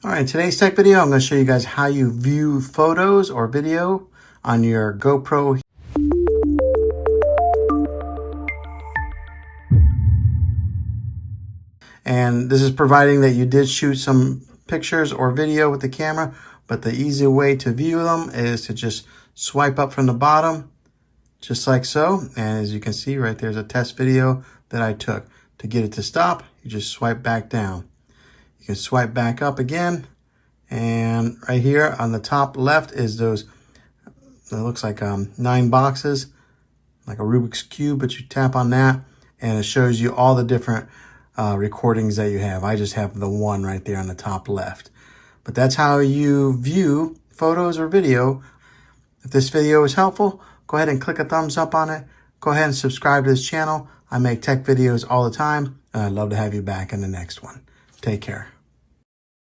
All right, in today's tech video, I'm going to show you guys how you view photos or video on your GoPro. And this is providing that you did shoot some pictures or video with the camera, but the easy way to view them is to just swipe up from the bottom, just like so. And as you can see right there's a test video that I took. To get it to stop, you just swipe back down. You can swipe back up again. And right here on the top left is those, it looks like 9 boxes, like a Rubiks Cube, but you tap on that and it shows you all the different recordings that you have. I just have the one right there on the top left. But that's how you view photos or video. If this video was helpful, go ahead and click a thumbs up on it. Go ahead and subscribe to this channel. I make tech videos all the time, and I'd love to have you back in the next one. Take care.